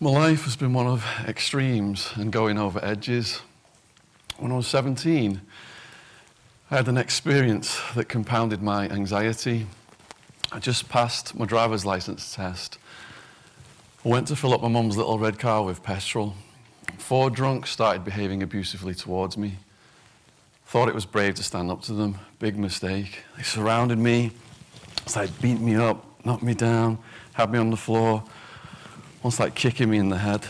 My life has been one of extremes and going over edges. When I was 17, I had an experience that compounded my anxiety. I just passed my driver's license test. I went to fill up my mum's little red car with petrol. 4 drunks started behaving abusively towards me. Thought it was brave to stand up to them. Big mistake. They surrounded me, started beating me up, knocked me down, had me on the floor, almost like kicking me in the head.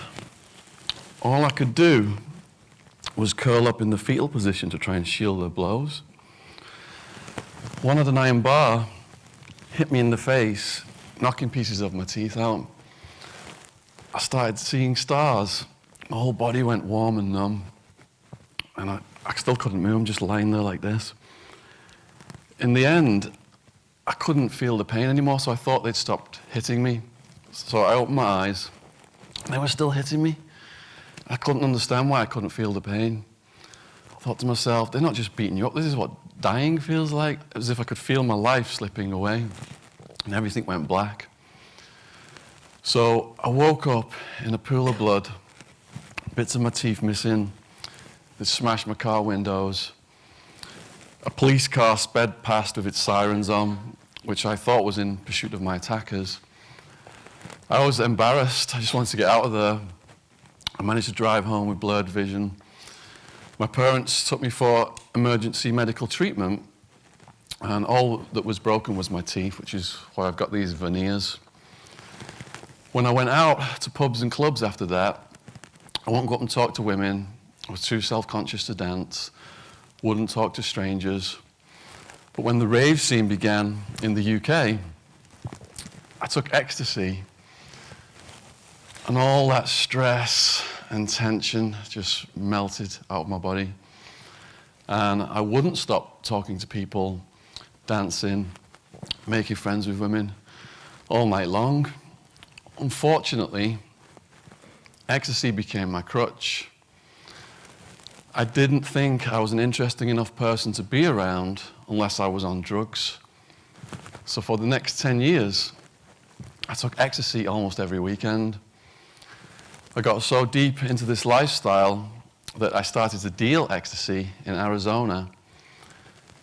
All I could do was curl up in the fetal position to try and shield their blows. One had an iron bar, hit me in the face, knocking pieces of my teeth out. I started seeing stars. My whole body went warm and numb. And I still couldn't move, I'm just lying there like this. In the end, I couldn't feel the pain anymore, so I thought they'd stopped hitting me. So I opened my eyes, and they were still hitting me. I couldn't understand why I couldn't feel the pain. I thought to myself, they're not just beating you up, this is what dying feels like, as if I could feel my life slipping away, and everything went black. So I woke up in a pool of blood, bits of my teeth missing, they smashed my car windows. A police car sped past with its sirens on, which I thought was in pursuit of my attackers. I was embarrassed, I just wanted to get out of there. I managed to drive home with blurred vision. My parents took me for emergency medical treatment, and all that was broken was my teeth, which is why I've got these veneers. When I went out to pubs and clubs after that, I wouldn't go up and talk to women. I was too self-conscious to dance, wouldn't talk to strangers. But when the rave scene began in the UK, I took Ecstasy, and all that stress and tension just melted out of my body. And I wouldn't stop talking to people, dancing, making friends with women all night long. Unfortunately, Ecstasy became my crutch. I didn't think I was an interesting enough person to be around unless I was on drugs. So for the next 10 years, I took Ecstasy almost every weekend. I got so deep into this lifestyle that I started to deal Ecstasy in Arizona.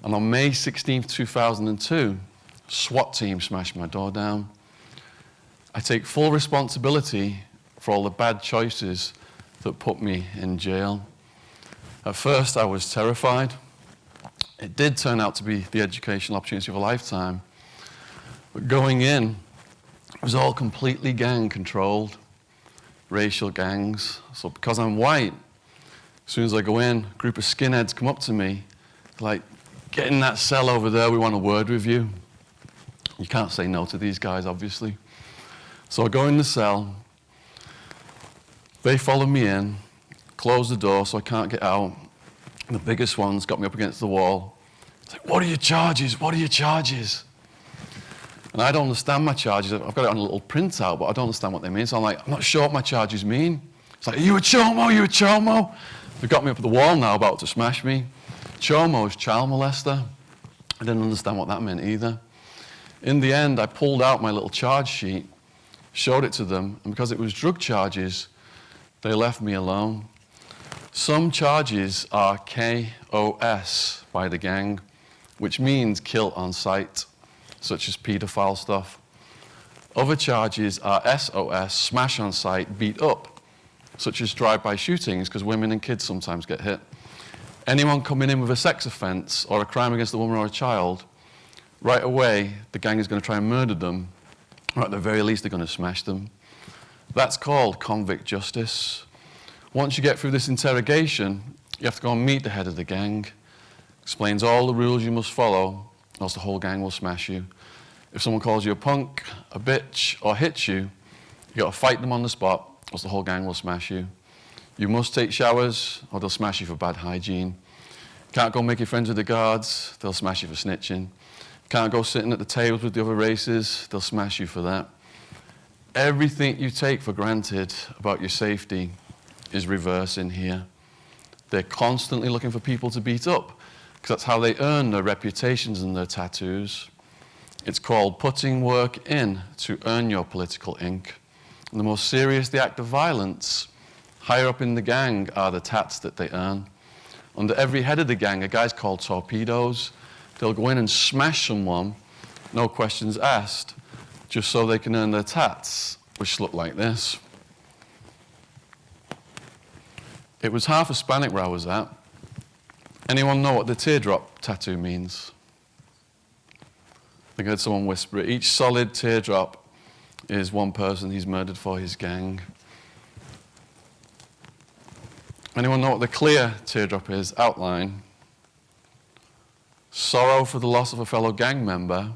And on May 16, 2002, a SWAT team smashed my door down. I take full responsibility for all the bad choices that put me in jail. At first, I was terrified. It did turn out to be the educational opportunity of a lifetime. But going in, it was all completely gang-controlled, racial gangs. So because I'm white, as soon as I go in, a group of skinheads come up to me, like, get in that cell over there, we want a word with you. You can't say no to these guys, obviously. So I go in the cell, they follow me in, close the door so I can't get out. And the biggest one's got me up against the wall. It's like, what are your charges? What are your charges? And I don't understand my charges. I've got it on a little printout, but I don't understand what they mean. So I'm like, I'm not sure what my charges mean. It's like, are you a chomo? Are you a chomo? They've got me up at the wall now, about to smash me. Chomo is child molester. I didn't understand what that meant either. In the end, I pulled out my little charge sheet, showed it to them, and because it was drug charges, they left me alone. Some charges are KOS by the gang, which means kill on sight, such as paedophile stuff. Other charges are SOS, smash on sight, beat up, such as drive-by shootings, because women and kids sometimes get hit. Anyone coming in with a sex offense or a crime against a woman or a child, right away, the gang is going to try and murder them, or at the very least, they're going to smash them. That's called convict justice. Once you get through this interrogation, you have to go and meet the head of the gang. Explains all the rules you must follow, or else the whole gang will smash you. If someone calls you a punk, a bitch, or hits you, you got to fight them on the spot, or else the whole gang will smash you. You must take showers, or they'll smash you for bad hygiene. Can't go making friends with the guards, they'll smash you for snitching. Can't go sitting at the tables with the other races, they'll smash you for that. Everything you take for granted about your safety is reverse in here. They're constantly looking for people to beat up, because that's how they earn their reputations and their tattoos. It's called putting work in to earn your political ink. And the more serious the act of violence, higher up in the gang are the tats that they earn. Under every head of the gang are guys called torpedoes. They'll go in and smash someone, no questions asked, just so they can earn their tats, which look like this. It was half Hispanic where I was at. Anyone know what the teardrop tattoo means? I heard someone whisper it. Each solid teardrop is one person he's murdered for his gang. Anyone know what the clear teardrop is? Outline. Sorrow for the loss of a fellow gang member.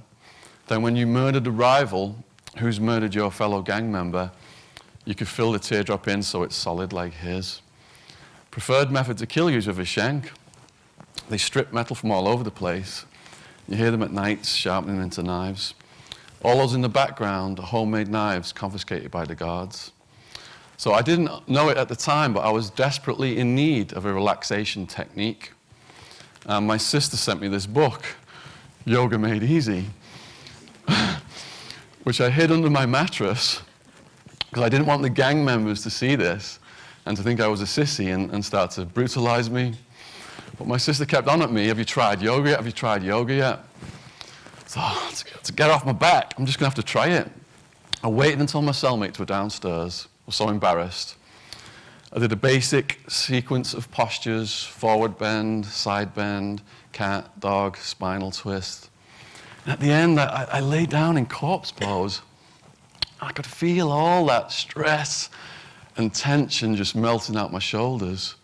Then when you murdered a rival who's murdered your fellow gang member, you could fill the teardrop in so it's solid like his. Preferred method to kill you is with a shank. They strip metal from all over the place. You hear them at night sharpening into knives. All those in the background are homemade knives confiscated by the guards. So I didn't know it at the time, but I was desperately in need of a relaxation technique. My sister sent me this book, Yoga Made Easy, which I hid under my mattress because I didn't want the gang members to see this and to think I was a sissy and start to brutalize me. But my sister kept on at me, have you tried yoga yet? Have you tried yoga yet? So to get off my back, I'm just going to have to try it. I waited until my cellmates were downstairs. I was so embarrassed. I did a basic sequence of postures, forward bend, side bend, cat, dog, spinal twist. And at the end, I lay down in corpse pose. I could feel all that stress and tension just melting out my shoulders.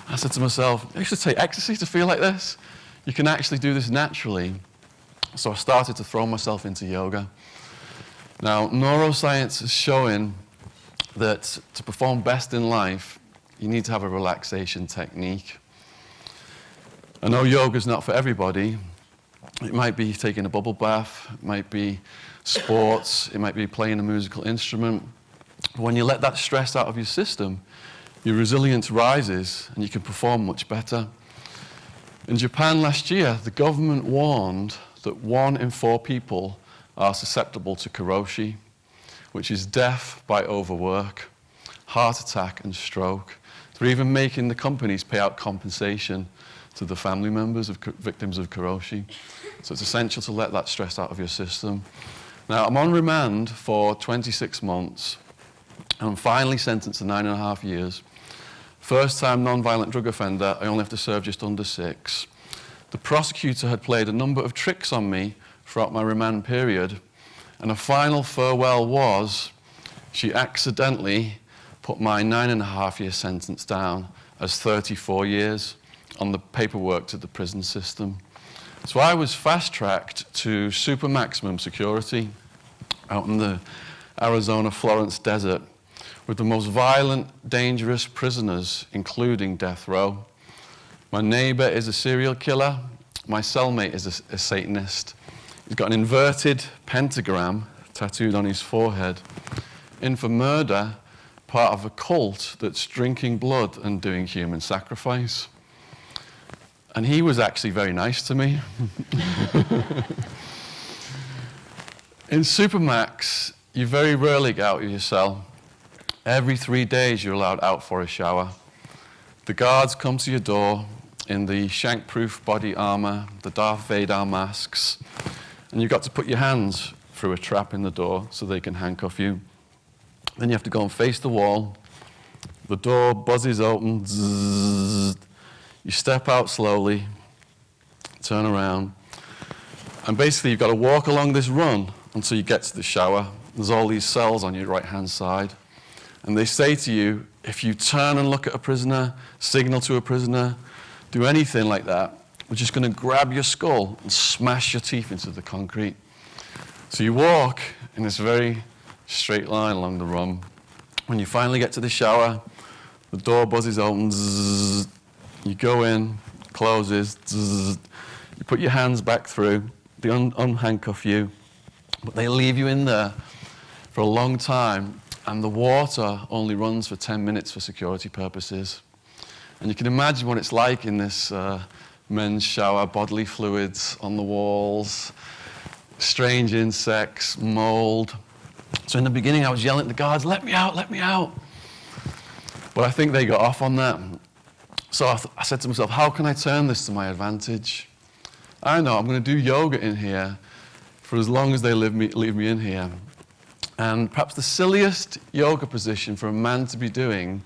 I said to myself, you should take ecstasy to feel like this. You can actually do this naturally. So I started to throw myself into yoga. Now, neuroscience is showing that to perform best in life, you need to have a relaxation technique. I know yoga's not for everybody. It might be taking a bubble bath, it might be sports, it might be playing a musical instrument. But when you let that stress out of your system, your resilience rises and you can perform much better. In Japan last year, the government warned that 1 in 4 people are susceptible to karoshi, which is death by overwork, heart attack and stroke. They're even making the companies pay out compensation to the family members of victims of karoshi. So it's essential to let that stress out of your system. Now, I'm on remand for 26 months. I'm finally sentenced to 9.5 years. First-time non-violent drug offender, I only have to serve just under 6. The prosecutor had played a number of tricks on me throughout my remand period, and a final farewell was she accidentally put my 9.5-year sentence down as 34 years on the paperwork to the prison system. So I was fast-tracked to super maximum security out in the Arizona Florence desert with the most violent, dangerous prisoners, including death row. My neighbor is a serial killer. My cellmate is a Satanist. He's got an inverted pentagram tattooed on his forehead. In for murder, part of a cult that's drinking blood and doing human sacrifice. And he was actually very nice to me. In Supermax, you very rarely get out of your cell. Every 3 days, you're allowed out for a shower. The guards come to your door in the shank-proof body armor, the Darth Vader masks, and you've got to put your hands through a trap in the door so they can handcuff you. Then you have to go and face the wall. The door buzzes open. Zzz. You step out slowly, turn around, and basically you've got to walk along this run until you get to the shower. There's all these cells on your right-hand side. And they say to you, if you turn and look at a prisoner, signal to a prisoner, do anything like that, we're just going to grab your skull and smash your teeth into the concrete. So you walk in this very straight line along the run. When you finally get to the shower, the door buzzes open, zzz, you go in, closes, zzz, you put your hands back through, they unhandcuff you, but they leave you in there for a long time, and the water only runs for 10 minutes for security purposes. And you can imagine what it's like in this men's shower, bodily fluids on the walls, strange insects, mold. So in the beginning, I was yelling at the guards, let me out, let me out. But I think they got off on that. So I said to myself, how can I turn this to my advantage? I know, I'm going to do yoga in here for as long as they leave me in here. And perhaps the silliest yoga position for a man to be doing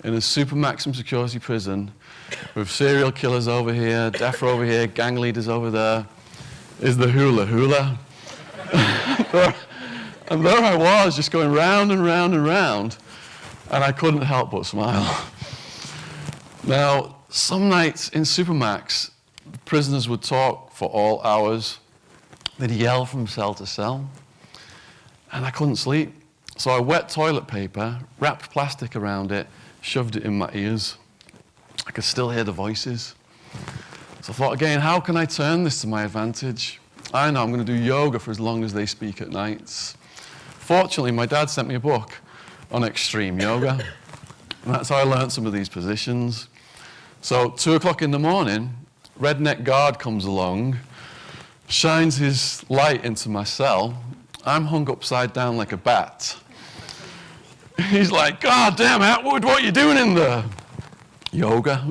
in a super maximum security prison with serial killers over here, death row over here, gang leaders over there, is the hula hula. And there I was, just going round and round and round, and I couldn't help but smile. Now, some nights in Supermax, the prisoners would talk for all hours. They'd yell from cell to cell, and I couldn't sleep. So I wet toilet paper, wrapped plastic around it, shoved it in my ears. I could still hear the voices. So I thought again, how can I turn this to my advantage? I know I'm going to do yoga for as long as they speak at nights. Fortunately, my dad sent me a book on extreme yoga. And that's how I learned some of these positions. So 2 o'clock in the morning, redneck guard comes along, shines his light into my cell. I'm hung upside down like a bat. He's like, God damn, Attwood, what are you doing in there? Yoga.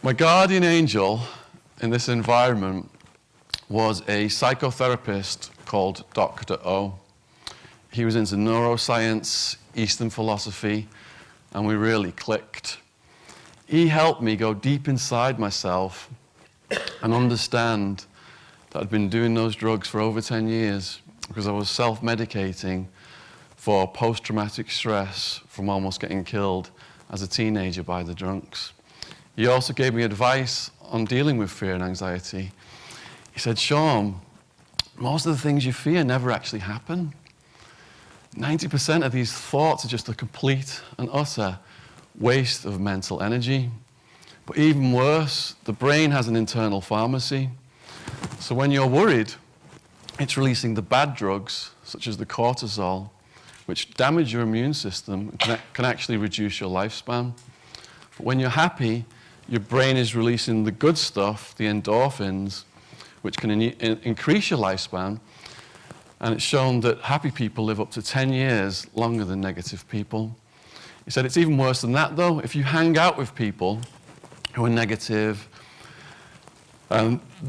My guardian angel in this environment was a psychotherapist called Dr. O. He was into neuroscience, Eastern philosophy, and we really clicked. He helped me go deep inside myself and understand that I'd been doing those drugs for over 10 years because I was self-medicating for post-traumatic stress from almost getting killed as a teenager by the drunks. He also gave me advice on dealing with fear and anxiety. He said, Shaun, most of the things you fear never actually happen. 90% of these thoughts are just a complete and utter waste of mental energy. But even worse, the brain has an internal pharmacy. So when you're worried, it's releasing the bad drugs, such as the cortisol, which damage your immune system and can actually reduce your lifespan. But when you're happy, your brain is releasing the good stuff, the endorphins, which can increase your lifespan. And it's shown that happy people live up to 10 years longer than negative people. He said it's even worse than that, though. If you hang out with people who are negative,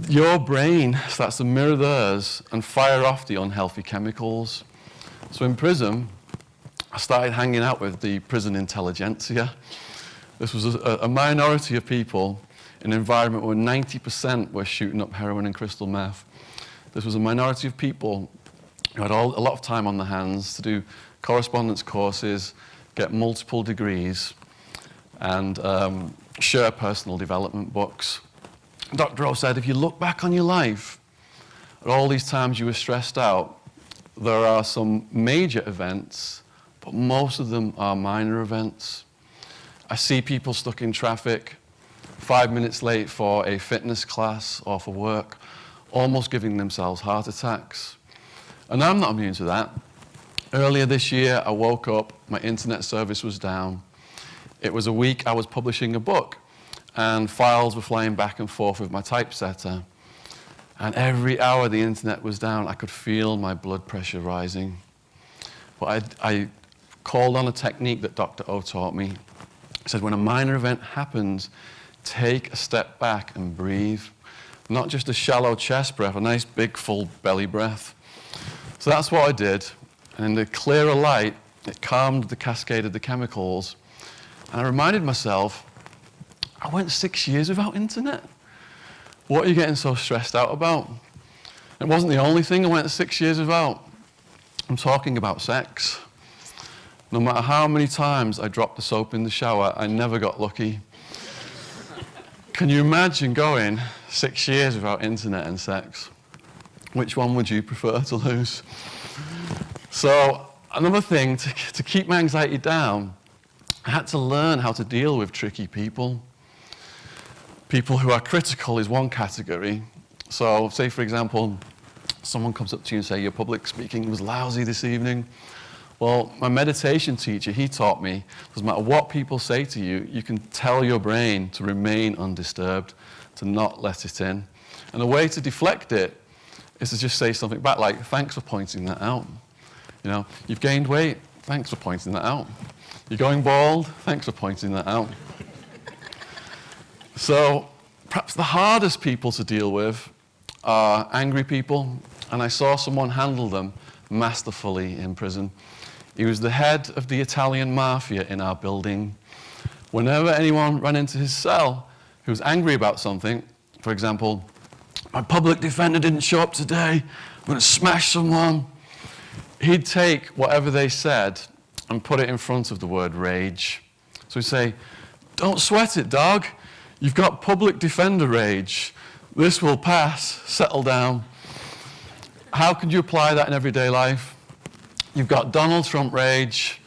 your brain starts to mirror theirs and fire off the unhealthy chemicals. So in prison, I started hanging out with the prison intelligentsia. This was a minority of people in an environment where 90% were shooting up heroin and crystal meth. This was a minority of people who had a lot of time on their hands to do correspondence courses, get multiple degrees, and share personal development books. Dr. O said, if you look back on your life, at all these times you were stressed out, there are some major events, but most of them are minor events. I see people stuck in traffic, 5 minutes late for a fitness class or for work, almost giving themselves heart attacks. And I'm not immune to that. Earlier this year, I woke up, my internet service was down. It was a week I was publishing a book, and files were flying back and forth with my typesetter. And every hour the internet was down, I could feel my blood pressure rising. But I called on a technique that Dr. O taught me. He said, when a minor event happens, take a step back and breathe. Not just a shallow chest breath, a nice big full belly breath. So that's what I did. And in the clearer light, it calmed the cascade of the chemicals. And I reminded myself, I went 6 years without internet. What are you getting so stressed out about? It wasn't the only thing I went 6 years without. I'm talking about sex. No matter how many times I dropped the soap in the shower, I never got lucky. Can you imagine going 6 years without internet and sex? Which one would you prefer to lose? So another thing, to keep my anxiety down, I had to learn how to deal with tricky people. People who are critical is one category. So say, for example, someone comes up to you and say, your public speaking was lousy this evening. Well, my meditation teacher, he taught me, doesn't matter what people say to you, you can tell your brain to remain undisturbed, to not let it in. And the way to deflect it is to just say something back like, thanks for pointing that out. You know, you've gained weight, thanks for pointing that out. You're going bald, thanks for pointing that out. So perhaps the hardest people to deal with are angry people, and I saw someone handle them masterfully in prison. He was the head of the Italian mafia in our building. Whenever anyone ran into his cell who was angry about something, for example, my public defender didn't show up today, I'm going to smash someone, he'd take whatever they said and put it in front of the word rage. So he'd say, don't sweat it, dog. You've got public defender rage. This will pass. Settle down. How could you apply that in everyday life? You've got Donald Trump rage.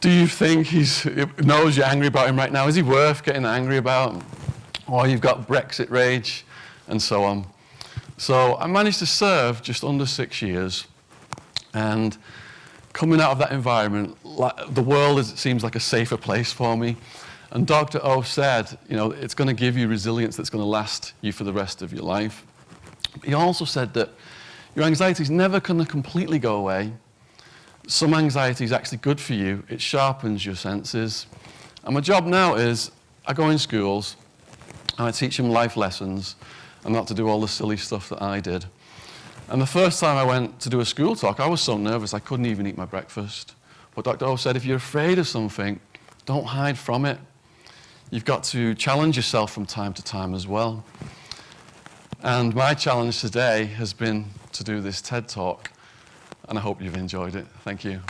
Do you think he knows you're angry about him right now? Is he worth getting angry about? Or you've got Brexit rage, and so on. So I managed to serve just under 6 years. And coming out of that environment, the world seems like a safer place for me. And Dr. O said, you know, it's going to give you resilience that's going to last you for the rest of your life. He also said that your anxiety is never going to completely go away. Some anxiety is actually good for you. It sharpens your senses. And my job now is I go in schools and I teach them life lessons and not to do all the silly stuff that I did. And the first time I went to do a school talk, I was so nervous I couldn't even eat my breakfast. But Dr. O said, if you're afraid of something, don't hide from it. You've got to challenge yourself from time to time as well. And my challenge today has been to do this TED Talk, and I hope you've enjoyed it. Thank you.